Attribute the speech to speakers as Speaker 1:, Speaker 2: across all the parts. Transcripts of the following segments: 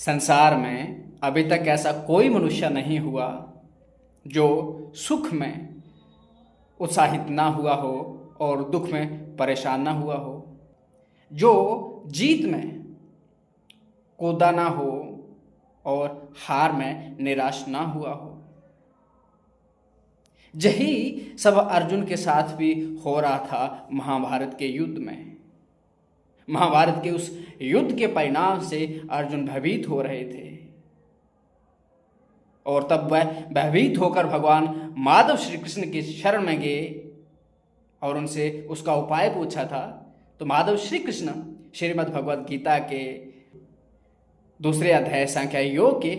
Speaker 1: संसार में अभी तक ऐसा कोई मनुष्य नहीं हुआ जो सुख में उत्साहित ना हुआ हो और दुख में परेशान ना हुआ हो, जो जीत में कूदा ना हो और हार में निराश ना हुआ हो। यही सब अर्जुन के साथ भी हो रहा था महाभारत के युद्ध में। महाभारत के उस युद्ध के परिणाम से अर्जुन भयभीत हो रहे थे और तब वह भयभीत होकर भगवान माधव श्री कृष्ण के शरण में गए और उनसे उसका उपाय पूछा था। तो माधव श्री कृष्ण श्रीमद् भगवद गीता के 2 अध्याय संख्या योग के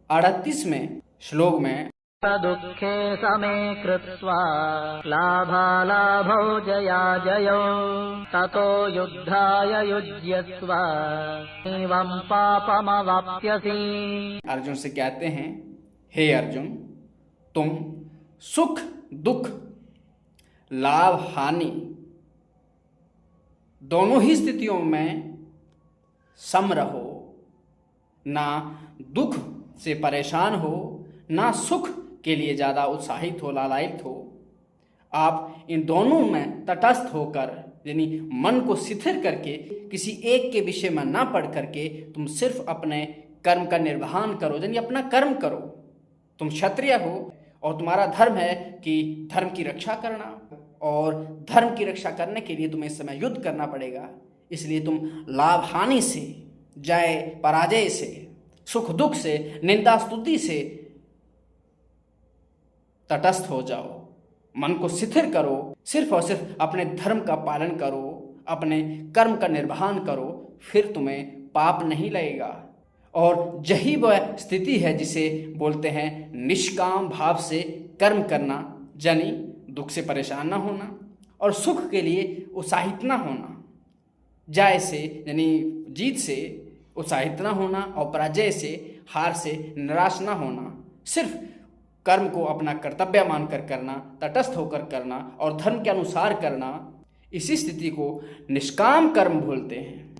Speaker 1: 38वें श्लोक में
Speaker 2: दुःखे समे कृत्वा लाभालाभौ जयाजयौ ततो युद्धाय युज्यस्व एवं पापमवाप्स्यसि।
Speaker 1: अर्जुन से कहते हैं, हे अर्जुन, तुम सुख दुख लाभ हानि दोनों ही स्थितियों में सम रहो, ना दुख से परेशान हो ना सुख के लिए ज़्यादा उत्साहित हो, लालायित हो। आप इन दोनों में तटस्थ होकर, यानी मन को शिथिल करके किसी एक के विषय में ना पढ़ करके तुम सिर्फ अपने कर्म का निर्वहन करो, यानी अपना कर्म करो। तुम क्षत्रिय हो और तुम्हारा धर्म है कि धर्म की रक्षा करना, और धर्म की रक्षा करने के लिए तुम्हें इस समय युद्ध करना पड़ेगा। इसलिए तुम लाभ हानि से, जय पराजय से, सुख दुख से, निंदा स्तुति से तटस्थ हो जाओ। मन को शिथिल करो, सिर्फ और सिर्फ अपने धर्म का पालन करो, अपने कर्म का निर्वहन करो, फिर तुम्हें पाप नहीं लगेगा। और यही वह स्थिति है जिसे बोलते हैं निष्काम भाव से कर्म करना, यानी दुख से परेशान ना होना और सुख के लिए उत्साहित ना होना, जय से यानी जीत से उत्साहित ना होना और पराजय से, हार से निराश ना होना। सिर्फ कर्म को अपना कर्तव्य मानकर करना, तटस्थ होकर करना और धर्म के अनुसार करना, इसी स्थिति को निष्काम कर्म बोलते हैं।